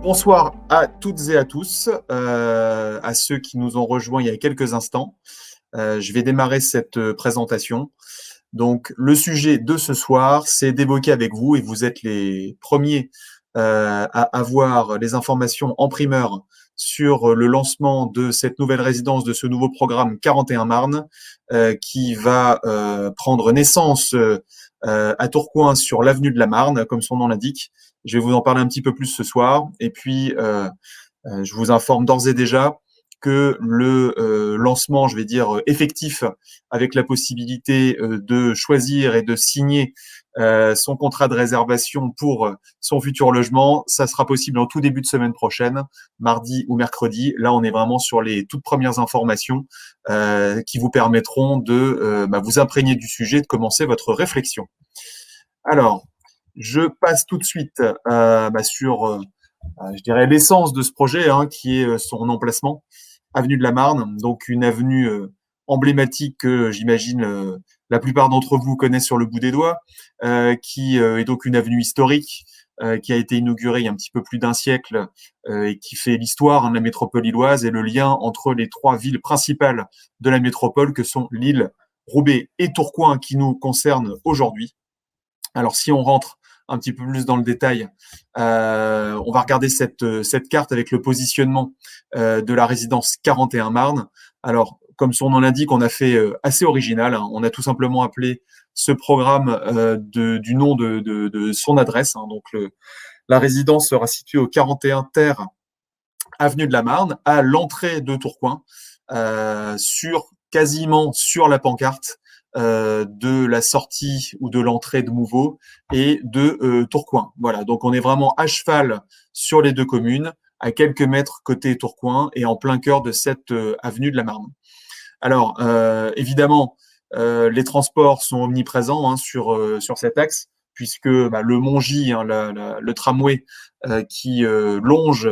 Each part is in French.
Bonsoir à toutes et à tous, à ceux qui nous ont rejoints il y a quelques instants. Je vais démarrer cette présentation. Donc, le sujet de ce soir, c'est d'évoquer avec vous, et vous êtes les premiers à avoir les informations en primeur sur le lancement de cette nouvelle résidence, de ce nouveau programme 41 Marne, qui va prendre naissance à Tourcoing sur l'avenue de la Marne, comme son nom l'indique. Je vais vous en parler un petit peu plus ce soir. Et puis, je vous informe d'ores et déjà que le lancement, je vais dire, effectif, avec la possibilité de choisir et de signer son contrat de réservation pour son futur logement, ça sera possible en tout début de semaine prochaine, mardi ou mercredi. Là, on est vraiment sur les toutes premières informations qui vous permettront de vous imprégner du sujet, de commencer votre réflexion. Alors, je passe tout de suite sur je dirais l'essence de ce projet, qui est son emplacement, avenue de la Marne, donc une avenue emblématique que j'imagine la plupart d'entre vous connaissent sur le bout des doigts, qui est donc une avenue historique qui a été inaugurée il y a un petit peu plus d'un siècle et qui fait l'histoire de la métropole lilloise et le lien entre les trois villes principales de la métropole que sont Lille, Roubaix et Tourcoing qui nous concernent aujourd'hui. Alors, si on rentre un petit peu plus dans le détail, on va regarder cette carte avec le positionnement de la résidence 41 Marne. Alors, comme son nom l'indique, on a fait assez original. On a tout simplement appelé ce programme du nom de son adresse. Donc, la résidence sera située au 41 Terre, avenue de la Marne, à l'entrée de Tourcoing, quasiment sur la pancarte de la sortie ou de l'entrée de Mouveau et de Tourcoing. Voilà, donc on est vraiment à cheval sur les deux communes, à quelques mètres côté Tourcoing et en plein cœur de cette avenue de la Marne. Alors, évidemment, les transports sont omniprésents sur cet axe, puisque le Mongy, le tramway qui longe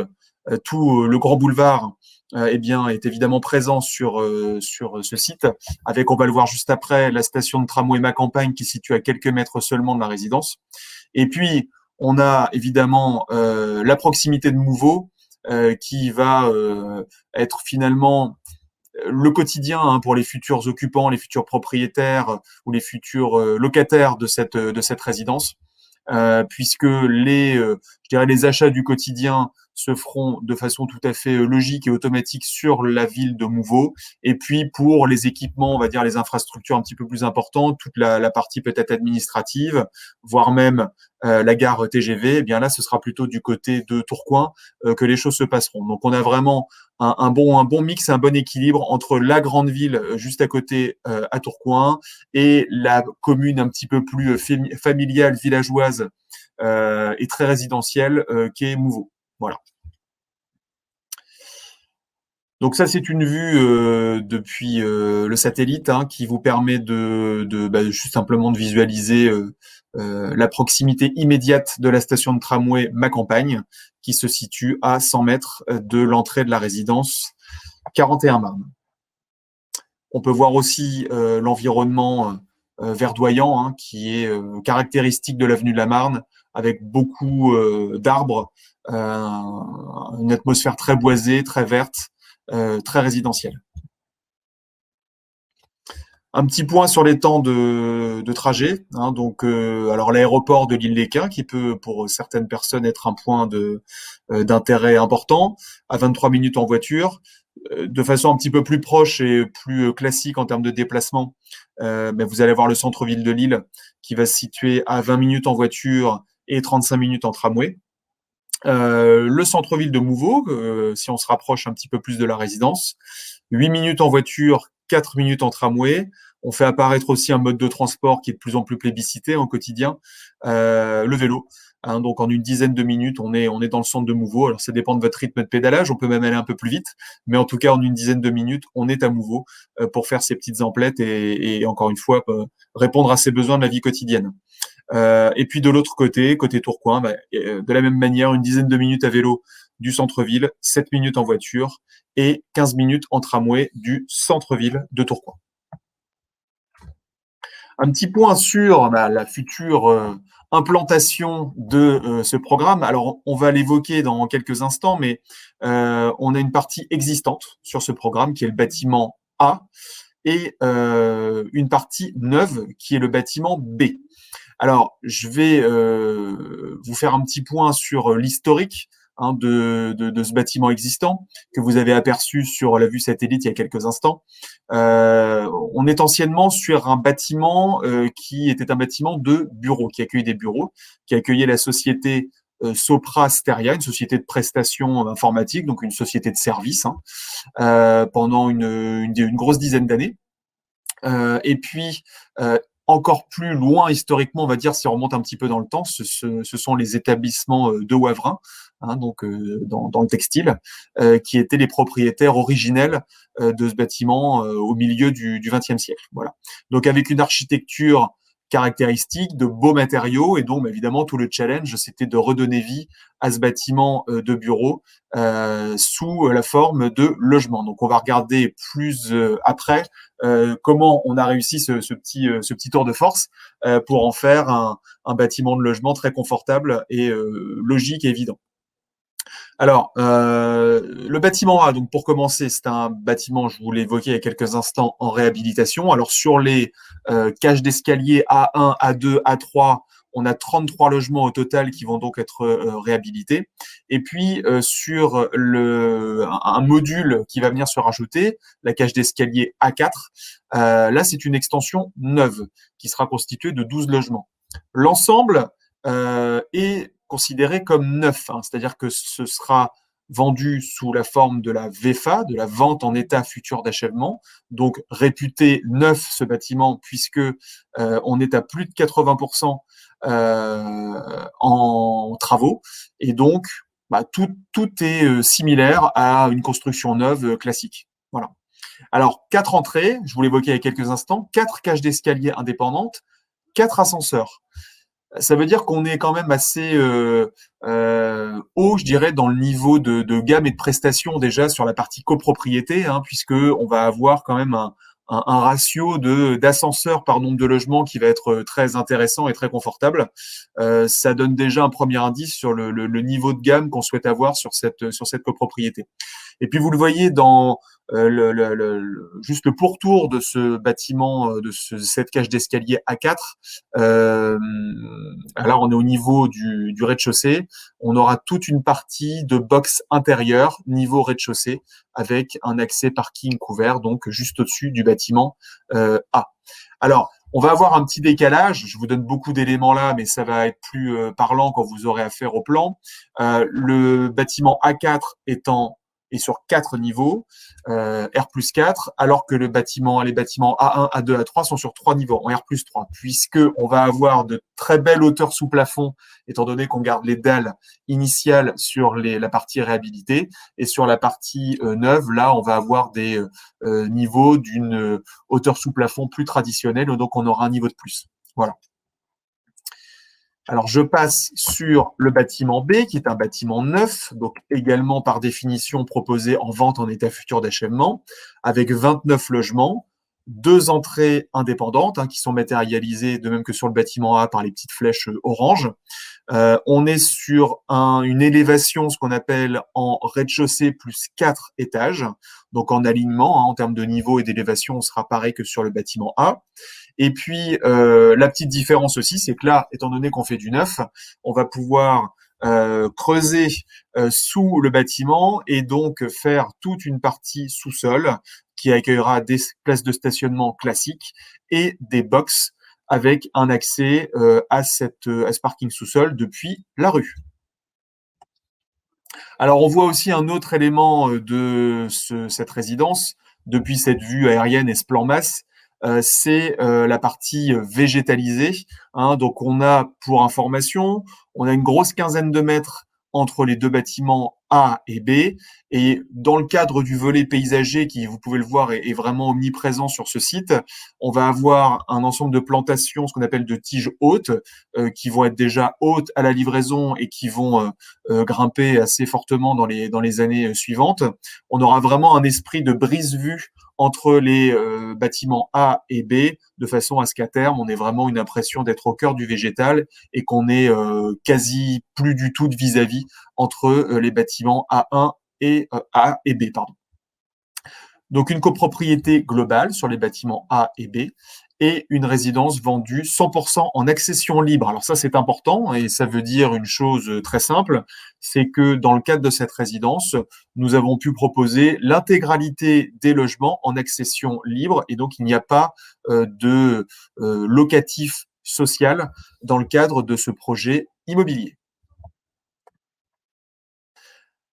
tout le grand boulevard, est évidemment présent sur ce site, avec, on va le voir juste après, la station de tramway Ma Campagne qui est située à quelques mètres seulement de la résidence. Et puis, on a évidemment la proximité de Mouveau, qui va être finalement le quotidien pour les futurs occupants, les futurs propriétaires ou les futurs locataires de cette résidence, puisque je dirais les achats du quotidien se feront de façon tout à fait logique et automatique sur la ville de Mouveau. Et puis pour les équipements, on va dire les infrastructures un petit peu plus importantes, toute la partie peut-être administrative, voire même la gare TGV, eh bien là, ce sera plutôt du côté de Tourcoing que les choses se passeront. Donc on a vraiment un bon mix, un bon équilibre entre la grande ville juste à côté à Tourcoing et la commune un petit peu plus familiale, villageoise et très résidentielle qui est Mouveau. Voilà. Donc ça, c'est une vue depuis le satellite qui vous permet juste simplement de visualiser la proximité immédiate de la station de tramway Ma Campagne, qui se situe à 100 mètres de l'entrée de la résidence 41 Marne. On peut voir aussi l'environnement verdoyant qui est caractéristique de l'avenue de la Marne, avec beaucoup d'arbres, une atmosphère très boisée, très verte, très résidentielle. Un petit point sur les temps de trajet. Donc, alors l'aéroport de l'Île-les-Quins, qui peut pour certaines personnes être un point d'intérêt important, à 23 minutes en voiture. De façon un petit peu plus proche et plus classique en termes de déplacement, vous allez avoir le centre-ville de Lille qui va se situer à 20 minutes en voiture et 35 minutes en tramway. Le centre-ville de Mouveau, si on se rapproche un petit peu plus de la résidence, 8 minutes en voiture, 4 minutes en tramway. On fait apparaître aussi un mode de transport qui est de plus en plus plébiscité en quotidien, le vélo. Donc en une dizaine de minutes, on est dans le centre de Mouveau. Alors ça dépend de votre rythme de pédalage, on peut même aller un peu plus vite, mais en tout cas en une dizaine de minutes, on est à Mouveau pour faire ses petites emplettes et encore une fois répondre à ses besoins de la vie quotidienne. Et puis de l'autre côté Tourcoing, de la même manière, une dizaine de minutes à vélo du centre-ville, 7 minutes en voiture et 15 minutes en tramway du centre-ville de Tourcoing. Un petit point sur la future implantation de ce programme. Alors, on va l'évoquer dans quelques instants, mais on a une partie existante sur ce programme qui est le bâtiment A et une partie neuve qui est le bâtiment B. Alors, je vais vous faire un petit point sur l'historique de ce bâtiment existant que vous avez aperçu sur la vue satellite il y a quelques instants. On est anciennement sur un bâtiment qui était un bâtiment de bureaux, qui accueillait des bureaux, qui accueillait la société Sopra Steria, une société de prestations informatiques, donc une société de services, pendant une grosse dizaine d'années. Et puis, encore plus loin historiquement, on va dire, si on remonte un petit peu dans le temps, ce sont les établissements de Wavrin, donc dans le textile, qui étaient les propriétaires originels de ce bâtiment au milieu du XXe siècle. Voilà. Donc avec une architecture caractéristique, de beaux matériaux, et donc évidemment tout le challenge, c'était de redonner vie à ce bâtiment de bureau sous la forme de logement. Donc on va regarder plus après comment on a réussi ce petit tour de force pour en faire un bâtiment de logement très confortable et logique et évident. Alors, le bâtiment A, donc pour commencer, c'est un bâtiment, je vous l'ai évoqué il y a quelques instants, en réhabilitation. Alors, sur les cages d'escalier A1, A2, A3, on a 33 logements au total qui vont donc être réhabilités. Et puis, sur un module qui va venir se rajouter, la cage d'escalier A4, là, c'est une extension neuve qui sera constituée de 12 logements. L'ensemble est considéré comme neuf, c'est-à-dire que ce sera vendu sous la forme de la VFA, de la vente en état futur d'achèvement, donc réputé neuf ce bâtiment puisque on est à plus de 80% en travaux et donc tout est similaire à une construction neuve classique. Voilà. Alors 4 entrées, je vous l'évoquais il y a quelques instants, 4 cages d'escalier indépendantes, 4 ascenseurs. Ça veut dire qu'on est quand même assez haut, je dirais, dans le niveau de gamme et de prestations déjà sur la partie copropriété, puisque on va avoir quand même un ratio d'ascenseurs par nombre de logements qui va être très intéressant et très confortable. Ça donne déjà un premier indice sur le niveau de gamme qu'on souhaite avoir sur cette copropriété. Et puis vous le voyez dans juste le pourtour de ce bâtiment, cette cage d'escalier A4. Alors on est au niveau du rez-de-chaussée. On aura toute une partie de box intérieure niveau rez-de-chaussée avec un accès parking couvert, donc juste au-dessus du bâtiment A. Alors, on va avoir un petit décalage. Je vous donne beaucoup d'éléments là, mais ça va être plus parlant quand vous aurez affaire au plan. Le bâtiment A4 est sur 4 niveaux, R+4, alors que les bâtiments A1, A2, A3 sont sur 3 niveaux, en R+3, puisque on va avoir de très belles hauteurs sous plafond, étant donné qu'on garde les dalles initiales sur la partie réhabilitée, et sur la partie neuve, là, on va avoir des niveaux d'une hauteur sous plafond plus traditionnelle, donc on aura un niveau de plus. Voilà. Alors, je passe sur le bâtiment B, qui est un bâtiment neuf, donc également par définition proposé en vente en état futur d'achèvement, avec 29 logements, 2 entrées indépendantes qui sont matérialisées, de même que sur le bâtiment A, par les petites flèches orange. On est sur une élévation, ce qu'on appelle en rez-de-chaussée plus 4 étages, donc en alignement, en termes de niveau et d'élévation, on sera pareil que sur le bâtiment A. Et puis, la petite différence aussi, c'est que là, étant donné qu'on fait du neuf, on va pouvoir creuser sous le bâtiment et donc faire toute une partie sous-sol qui accueillera des places de stationnement classiques et des box avec un accès à ce parking sous-sol depuis la rue. Alors, on voit aussi un autre élément de cette résidence, depuis cette vue aérienne et ce plan masse, c'est la partie végétalisée. Donc, on a, pour information, on a une grosse quinzaine de mètres entre les deux bâtiments A et B. Et dans le cadre du volet paysager, qui, vous pouvez le voir, est vraiment omniprésent sur ce site, on va avoir un ensemble de plantations, ce qu'on appelle de tiges hautes, qui vont être déjà hautes à la livraison et qui vont grimper assez fortement dans les années suivantes. On aura vraiment un esprit de brise-vue entre les bâtiments A et B, de façon à ce qu'à terme, on ait vraiment une impression d'être au cœur du végétal et qu'on ait quasi plus du tout de vis-à-vis entre les bâtiments A1 et A et B, pardon. Donc une copropriété globale sur les bâtiments A et B et une résidence vendue 100% en accession libre. Alors ça, c'est important et ça veut dire une chose très simple, c'est que dans le cadre de cette résidence, nous avons pu proposer l'intégralité des logements en accession libre et donc il n'y a pas de locatif social dans le cadre de ce projet immobilier.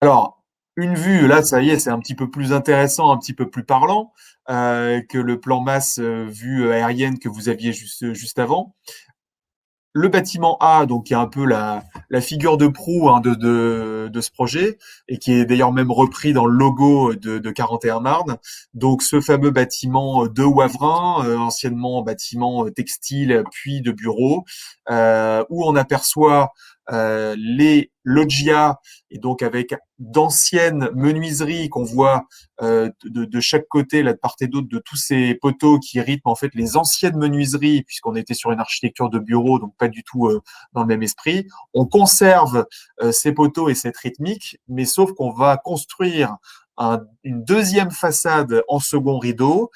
Alors, une vue, là, ça y est, c'est un petit peu plus intéressant, un petit peu plus parlant que le plan masse vue aérienne que vous aviez juste avant. Le bâtiment A, donc qui est un peu la figure de proue hein, de ce projet, et qui est d'ailleurs même repris dans le logo de 41 Marne. Donc ce fameux bâtiment de Wavrin, anciennement bâtiment textile puis de bureaux, où on aperçoit les loggias, et donc avec d'anciennes menuiseries qu'on voit de chaque côté, là de part et d'autre, de tous ces poteaux qui rythment en fait les anciennes menuiseries, puisqu'on était sur une architecture de bureau, donc pas du tout dans le même esprit. On conserve ces poteaux et cette rythmique, mais sauf qu'on va construire une deuxième façade en second rideau,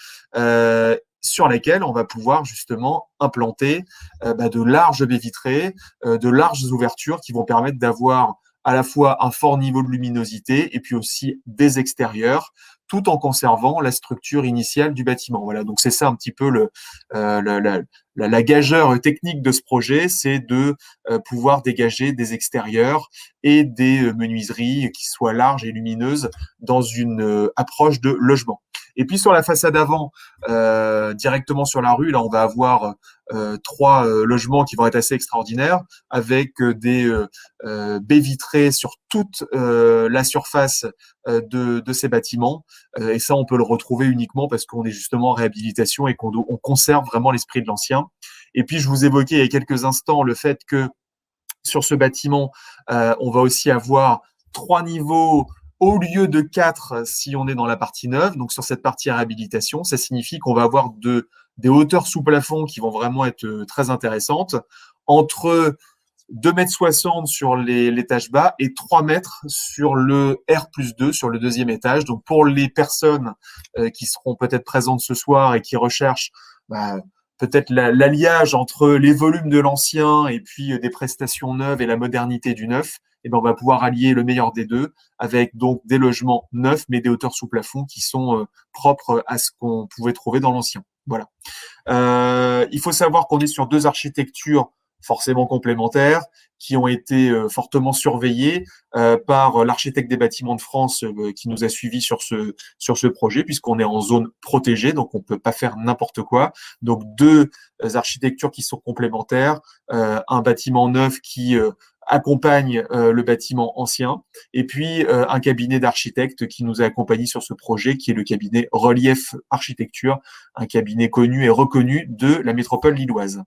sur laquelle on va pouvoir justement implanter de larges baies vitrées, de larges ouvertures qui vont permettre d'avoir à la fois un fort niveau de luminosité et puis aussi des extérieurs, tout en conservant la structure initiale du bâtiment. Voilà, donc c'est ça un petit peu la gageure technique de ce projet, c'est de pouvoir dégager des extérieurs et des menuiseries qui soient larges et lumineuses dans une approche de logement. Et puis sur la façade avant, directement sur la rue, là on va avoir trois logements qui vont être assez extraordinaires, avec des baies vitrées sur toute la surface de ces bâtiments. Et ça, on peut le retrouver uniquement parce qu'on est justement en réhabilitation et qu'on conserve vraiment l'esprit de l'ancien. Et puis, je vous évoquais il y a quelques instants le fait que sur ce bâtiment, on va aussi avoir 3 niveaux au lieu de 4 si on est dans la partie neuve. Donc, sur cette partie réhabilitation, ça signifie qu'on va avoir des hauteurs sous plafond qui vont vraiment être très intéressantes, entre 2,60 m sur l'étage bas et 3 mètres sur le R+2, sur le deuxième étage. Donc, pour les personnes qui seront peut-être présentes ce soir et qui recherchent peut-être l'alliage entre les volumes de l'ancien et puis des prestations neuves et la modernité du neuf, et ben on va pouvoir allier le meilleur des deux avec donc des logements neufs mais des hauteurs sous plafond qui sont propres à ce qu'on pouvait trouver dans l'ancien. Voilà. Il faut savoir qu'on est sur deux architectures forcément complémentaires, qui ont été fortement surveillées par l'architecte des bâtiments de France qui nous a suivis sur ce projet, puisqu'on est en zone protégée, donc on ne peut pas faire n'importe quoi. Donc deux architectures qui sont complémentaires, un bâtiment neuf qui accompagne le bâtiment ancien, et puis un cabinet d'architectes qui nous a accompagnés sur ce projet, qui est le cabinet Relief Architecture, un cabinet connu et reconnu de la métropole lilloise.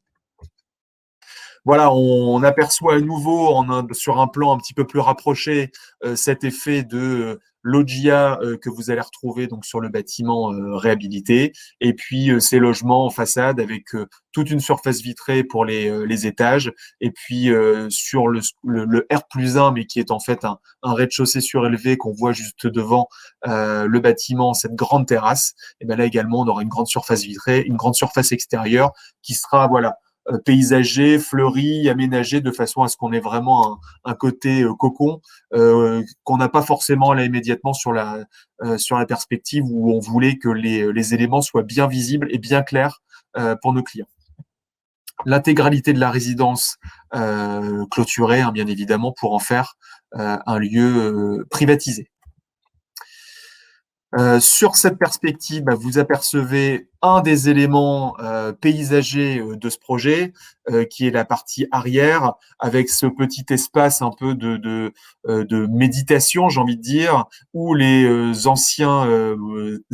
Voilà, on aperçoit à nouveau sur un plan un petit peu plus rapproché cet effet de loggia que vous allez retrouver donc sur le bâtiment réhabilité, et puis ces logements en façade avec toute une surface vitrée pour les étages, et puis sur le R+1, mais qui est en fait un rez-de-chaussée surélevé qu'on voit juste devant le bâtiment, cette grande terrasse. Et bien là également, on aura une grande surface vitrée, une grande surface extérieure qui sera paysager, fleuri, aménagé de façon à ce qu'on ait vraiment un côté cocon qu'on n'a pas forcément là immédiatement sur la perspective, où on voulait que les éléments soient bien visibles et bien clairs pour nos clients. L'intégralité de la résidence clôturée, hein, bien évidemment, pour en faire un lieu privatisé. Sur cette perspective, vous apercevez un des éléments paysagers de ce projet, qui est la partie arrière, avec ce petit espace un peu de méditation, j'ai envie de dire, où les anciens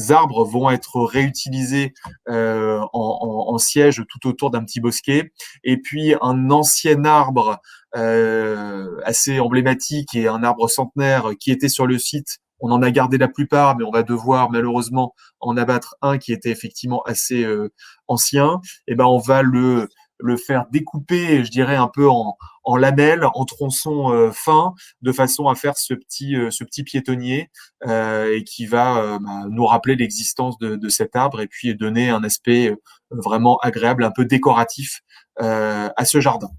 arbres vont être réutilisés en siège tout autour d'un petit bosquet. Et puis un ancien arbre assez emblématique et un arbre centenaire qui était sur le site, on en a gardé la plupart, mais on va devoir malheureusement en abattre un qui était effectivement assez ancien. Et ben on va le faire découper, je dirais un peu en lamelles, en tronçons fins, de façon à faire ce petit piétonnier et qui va nous rappeler l'existence de cet arbre et puis donner un aspect vraiment agréable, un peu décoratif à ce jardin.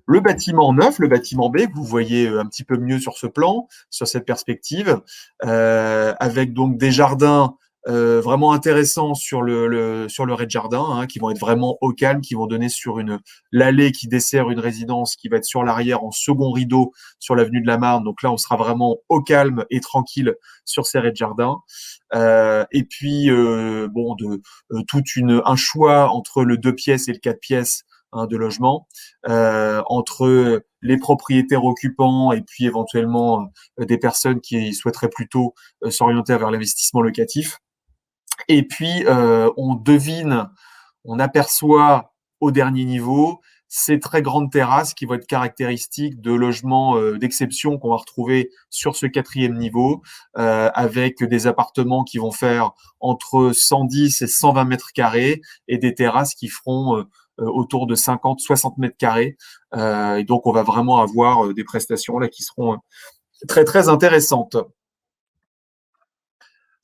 Le bâtiment neuf, le bâtiment B, que vous voyez un petit peu mieux sur ce plan, sur cette perspective, avec donc des jardins vraiment intéressants sur sur le rez-de-jardin, hein, qui vont être vraiment au calme, qui vont donner sur l'allée qui dessert une résidence qui va être sur l'arrière en second rideau sur l'avenue de la Marne. Donc là, on sera vraiment au calme et tranquille sur ces rez-de-jardin. Et puis un choix entre le 2 pièces et le 4 pièces, hein, de logement, entre les propriétaires occupants et puis éventuellement des personnes qui souhaiteraient plutôt s'orienter vers l'investissement locatif. Et puis on aperçoit au dernier niveau ces très grandes terrasses qui vont être caractéristiques de logements d'exception qu'on va retrouver sur ce 4e niveau, avec des appartements qui vont faire entre 110 et 120 mètres carrés et des terrasses qui feront autour de 50, 60 mètres carrés. Et donc, on va vraiment avoir des prestations là qui seront très, très intéressantes.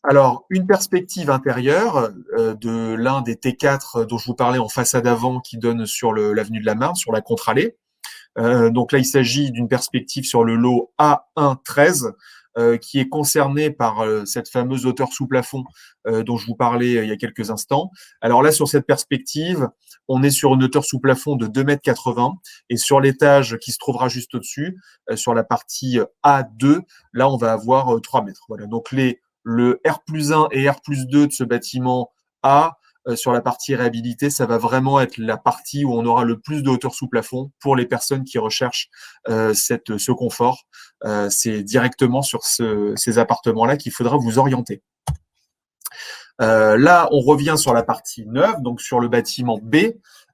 Alors, une perspective intérieure de l'un des T4 dont je vous parlais en façade avant qui donne sur l'avenue de la Marne, sur la contre-allée. Donc là, il s'agit d'une perspective sur le lot A1-13 qui est concerné par cette fameuse hauteur sous plafond dont je vous parlais il y a quelques instants. Alors là, sur cette perspective, on est sur une hauteur sous plafond de 2,80 m et sur l'étage qui se trouvera juste au-dessus, sur la partie A2, là, on va avoir 3 mètres. Voilà. Donc le R+1 et R+2 de ce bâtiment A, sur la partie réhabilité, ça va vraiment être la partie où on aura le plus de hauteur sous plafond pour les personnes qui recherchent ce confort. C'est directement sur ces appartements-là qu'il faudra vous orienter. Là, on revient sur la partie neuve, donc sur le bâtiment B,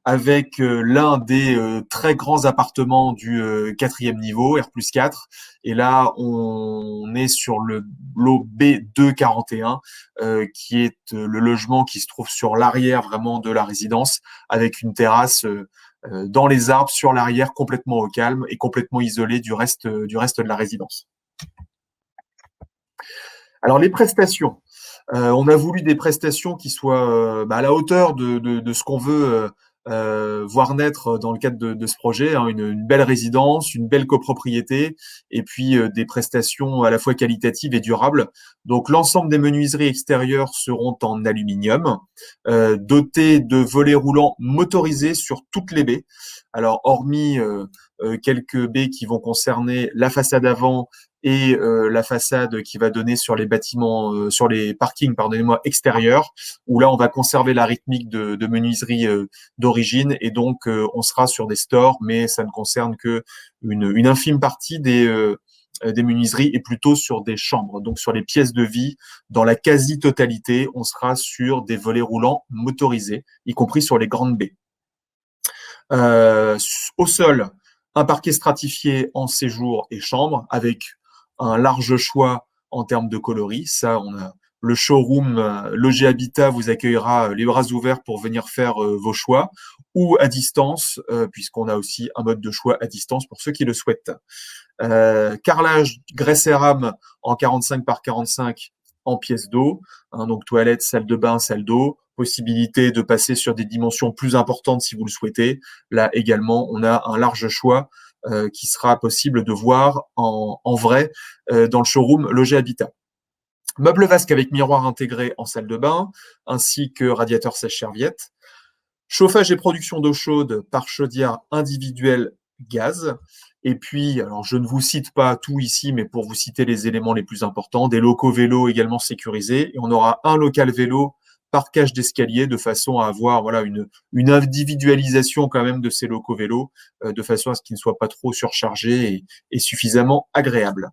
avec l'un des très grands appartements du 4e niveau, R+4. Et là, on est sur le lot B241, qui est le logement qui se trouve sur l'arrière vraiment de la résidence, avec une terrasse dans les arbres sur l'arrière, complètement au calme et complètement isolé du reste de la résidence. Alors, les prestations. On a voulu des prestations qui soient à la hauteur de ce qu'on veut voir naître dans le cadre de ce projet, hein, une belle résidence, une belle copropriété, et puis des prestations à la fois qualitatives et durables. Donc l'ensemble des menuiseries extérieures seront en aluminium, dotées de volets roulants motorisés sur toutes les baies. Alors hormis quelques baies qui vont concerner la façade avant et la façade qui va donner sur les bâtiments, sur les parkings, pardonnez-moi, extérieurs, où là on va conserver la rythmique de menuiserie d'origine et donc on sera sur des stores, mais ça ne concerne que une infime partie des menuiseries et plutôt sur des chambres, donc sur les pièces de vie, dans la quasi-totalité, on sera sur des volets roulants motorisés, y compris sur les grandes baies. Au sol, un parquet stratifié en séjour et chambre avec un large choix en termes de coloris. Ça, on a le showroom Logis Habitat vous accueillera les bras ouverts pour venir faire vos choix ou à distance, puisqu'on a aussi un mode de choix à distance pour ceux qui le souhaitent. Carrelage grès cérame en 45 par 45 en pièces d'eau, hein, donc toilette, salle de bain, salle d'eau, possibilité de passer sur des dimensions plus importantes si vous le souhaitez. Là également, on a un large choix qui sera possible de voir en vrai dans le showroom Logis Habitat. Meuble vasque avec miroir intégré en salle de bain, ainsi que radiateur sèche-serviette. Chauffage et production d'eau chaude par chaudière individuelle gaz. Et puis, alors je ne vous cite pas tout ici, mais pour vous citer les éléments les plus importants, des locaux vélos également sécurisés. Et on aura un local vélo par cage d'escalier de façon à avoir voilà, une individualisation quand même de ces locaux vélos, de façon à ce qu'ils ne soient pas trop surchargés et suffisamment agréables.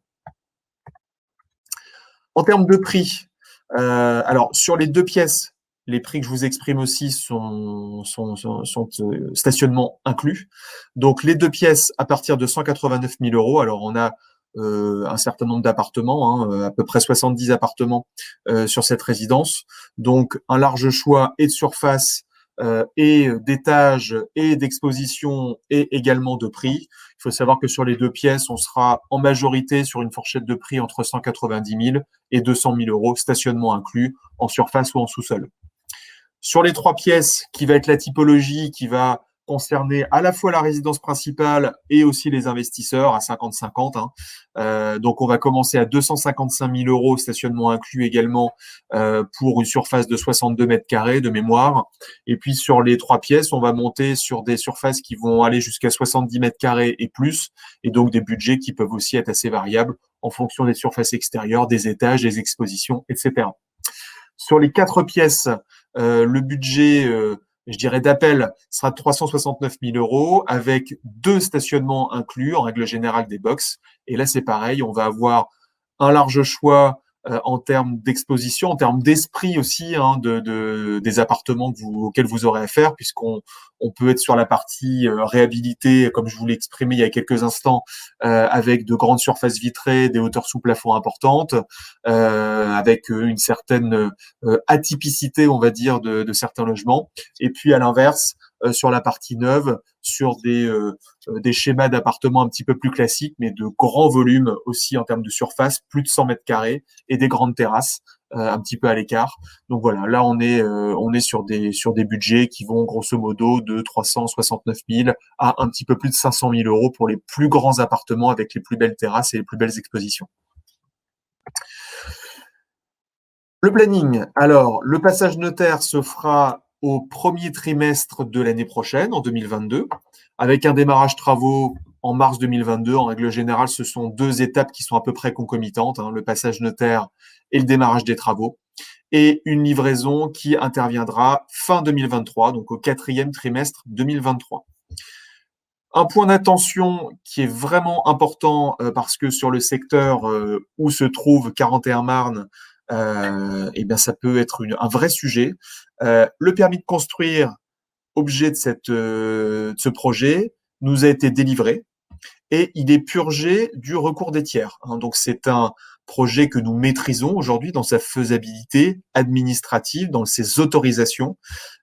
En termes de prix, alors sur les 2 pièces, les prix que je vous exprime aussi sont stationnement inclus. Donc les 2 pièces à partir de 189 000 euros. Alors on a un certain nombre d'appartements, hein, à peu près 70 appartements sur cette résidence. Donc un large choix et de surface et d'étages et d'exposition et également de prix. Il faut savoir que sur les 2 pièces, on sera en majorité sur une fourchette de prix entre 190 000 et 200 000 euros, stationnement inclus, en surface ou en sous-sol. Sur les 3 pièces, qui va être la typologie qui va concerner à la fois la résidence principale et aussi les investisseurs à 50-50. Hein. Donc, on va commencer à 255 000 euros, stationnement inclus également, pour une surface de 62 mètres carrés de mémoire. Et puis, sur les 3 pièces, on va monter sur des surfaces qui vont aller jusqu'à 70 mètres carrés et plus, et donc des budgets qui peuvent aussi être assez variables en fonction des surfaces extérieures, des étages, des expositions, etc. Sur les 4 pièces, le budget, je dirais, d'appel sera de 369 000 euros avec 2 stationnements inclus, en règle générale des box. Et là, c'est pareil, on va avoir un large choix en termes d'exposition, en termes d'esprit aussi, hein, des appartements auxquels vous aurez affaire, puisqu'on peut être sur la partie réhabilité, comme je vous l'ai exprimé il y a quelques instants, avec de grandes surfaces vitrées, des hauteurs sous plafond importantes, avec une certaine atypicité, on va dire, de certains logements. Et puis à l'inverse, sur la partie neuve, sur des schémas d'appartements un petit peu plus classiques, mais de grands volumes aussi en termes de surface, plus de 100 mètres carrés, et des grandes terrasses un petit peu à l'écart. Donc voilà, là on est sur des budgets qui vont grosso modo de 369 000 à un petit peu plus de 500 000 euros pour les plus grands appartements avec les plus belles terrasses et les plus belles expositions. Le planning. Alors, le passage notaire se fera au premier trimestre de l'année prochaine, en 2022, avec un démarrage travaux en mars 2022. En règle générale, ce sont 2 étapes qui sont à peu près concomitantes, hein, le passage notaire et le démarrage des travaux, et une livraison qui interviendra fin 2023, donc au 4e trimestre 2023. Un point d'attention qui est vraiment important parce que sur le secteur où se trouve 41 Marne, eh bien ça peut être un vrai sujet. Le permis de construire, objet de ce projet, nous a été délivré et il est purgé du recours des tiers. Hein. Donc c'est un projet que nous maîtrisons aujourd'hui dans sa faisabilité administrative, dans ses autorisations.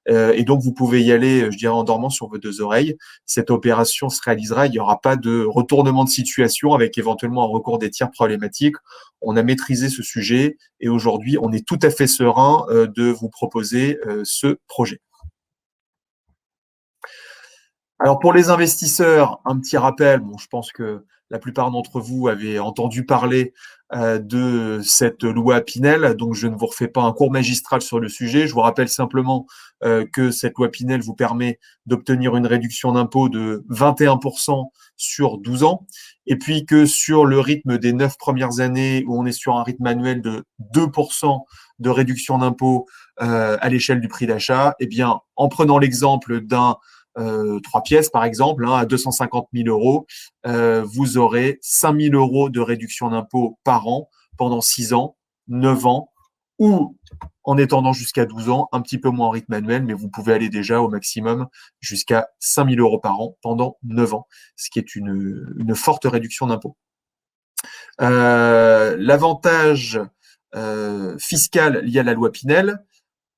Et donc, vous pouvez y aller, je dirais, en dormant sur vos 2 oreilles. Cette opération se réalisera. Il n'y aura pas de retournement de situation avec éventuellement un recours des tiers problématiques. On a maîtrisé ce sujet et aujourd'hui, on est tout à fait serein de vous proposer ce projet. Alors pour les investisseurs, un petit rappel, bon, je pense que la plupart d'entre vous avez entendu parler de cette loi Pinel, donc je ne vous refais pas un cours magistral sur le sujet. Je vous rappelle simplement que cette loi Pinel vous permet d'obtenir une réduction d'impôt de 21% sur 12 ans, et puis que sur le rythme des 9 premières années, où on est sur un rythme annuel de 2% de réduction d'impôt à l'échelle du prix d'achat, eh bien, en prenant l'exemple d'un 3 pièces, par exemple, hein, à 250 000 euros, vous aurez 5 000 euros de réduction d'impôt par an pendant 6 ans, 9 ans, ou en étendant jusqu'à 12 ans, un petit peu moins en rythme annuel, mais vous pouvez aller déjà au maximum jusqu'à 5 000 euros par an pendant 9 ans, ce qui est une forte réduction d'impôt. L'avantage fiscal lié à la loi Pinel,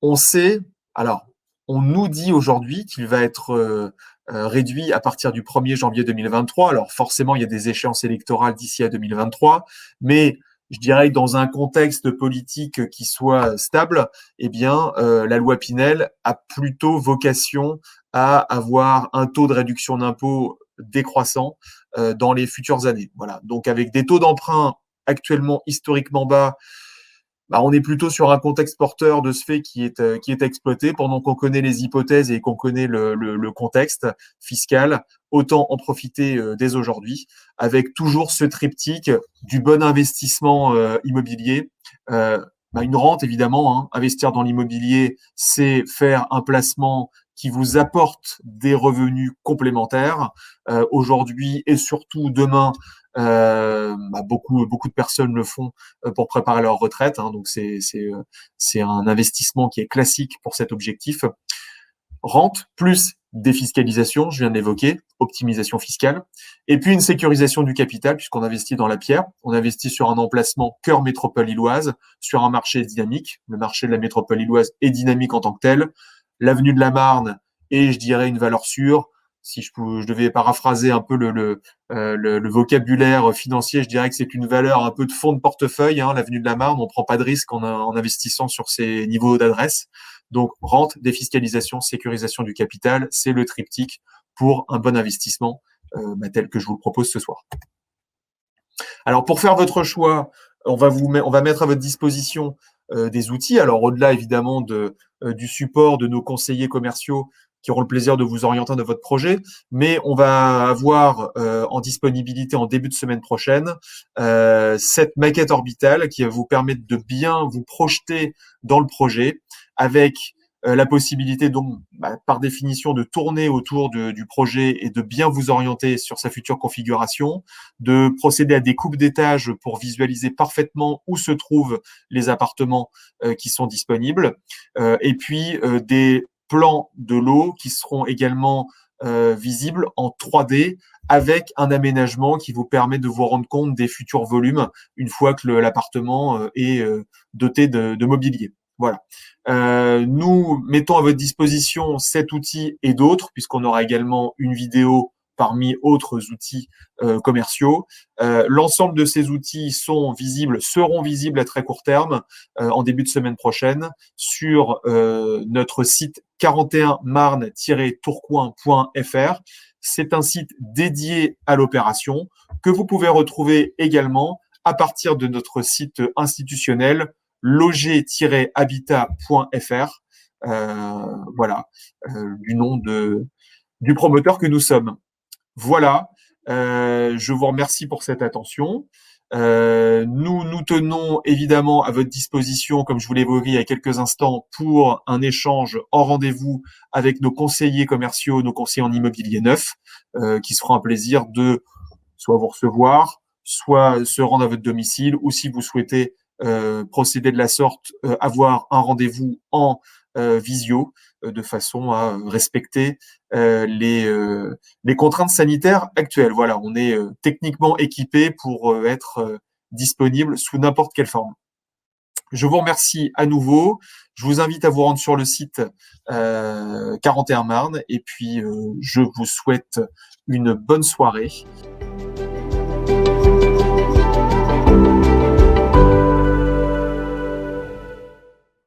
on sait, alors, on nous dit aujourd'hui qu'il va être réduit à partir du 1er janvier 2023. Alors forcément, il y a des échéances électorales d'ici à 2023, mais je dirais que dans un contexte politique qui soit stable, eh bien, la loi Pinel a plutôt vocation à avoir un taux de réduction d'impôt décroissant dans les futures années. Voilà. Donc avec des taux d'emprunt actuellement historiquement bas, on est plutôt sur un contexte porteur de ce fait qui est exploité. Pendant qu'on connaît les hypothèses et qu'on connaît le contexte fiscal, autant en profiter dès aujourd'hui, avec toujours ce triptyque du bon investissement immobilier, une rente évidemment. Hein. Investir dans l'immobilier, c'est faire un placement qui vous apporte des revenus complémentaires aujourd'hui et surtout demain. Beaucoup de personnes le font pour préparer leur retraite. Hein, donc c'est un investissement qui est classique pour cet objectif. Rente plus défiscalisation, je viens de l'évoquer, optimisation fiscale, et puis une sécurisation du capital, puisqu'on investit dans la pierre, on investit sur un emplacement cœur métropole lilloise, sur un marché dynamique, le marché de la métropole lilloise est dynamique en tant que tel, l'avenue de la Marne est, je dirais, une valeur sûre. Si je devais paraphraser un peu le vocabulaire financier, je dirais que c'est une valeur un peu de fond de portefeuille, hein, l'avenue de la Marne, on ne prend pas de risque en investissant sur ces niveaux d'adresse. Donc, rente, défiscalisation, sécurisation du capital, c'est le triptyque pour un bon investissement tel que je vous le propose ce soir. Alors, pour faire votre choix, on va mettre à votre disposition des outils. Alors, au-delà évidemment du support de nos conseillers commerciaux qui auront le plaisir de vous orienter dans votre projet, mais on va avoir en disponibilité en début de semaine prochaine cette maquette orbitale qui va vous permettre de bien vous projeter dans le projet avec la possibilité donc par définition de tourner autour du projet et de bien vous orienter sur sa future configuration, de procéder à des coupes d'étages pour visualiser parfaitement où se trouvent les appartements qui sont disponibles, et puis des plans de lot qui seront également visibles en 3D avec un aménagement qui vous permet de vous rendre compte des futurs volumes une fois que l'appartement est doté de mobilier. Voilà. Nous mettons à votre disposition cet outil et d'autres, puisqu'on aura également une vidéo parmi autres outils commerciaux. L'ensemble de ces outils seront visibles à très court terme, en début de semaine prochaine, sur notre site 41marne-tourcoing.fr. C'est un site dédié à l'opération que vous pouvez retrouver également à partir de notre site institutionnel loger-habitat.fr, voilà, du nom du promoteur que nous sommes. Voilà, je vous remercie pour cette attention. Nous tenons évidemment à votre disposition, comme je vous l'ai évoqué il y a quelques instants, pour un échange en rendez-vous avec nos conseillers commerciaux, nos conseillers en immobilier neuf, qui se feront un plaisir de soit vous recevoir, soit se rendre à votre domicile, ou si vous souhaitez procéder de la sorte, avoir un rendez-vous en visio, de façon à respecter les contraintes sanitaires actuelles. Voilà, on est techniquement équipé pour être disponible sous n'importe quelle forme. Je vous remercie à nouveau. Je vous invite à vous rendre sur le site 41 Marne et puis je vous souhaite une bonne soirée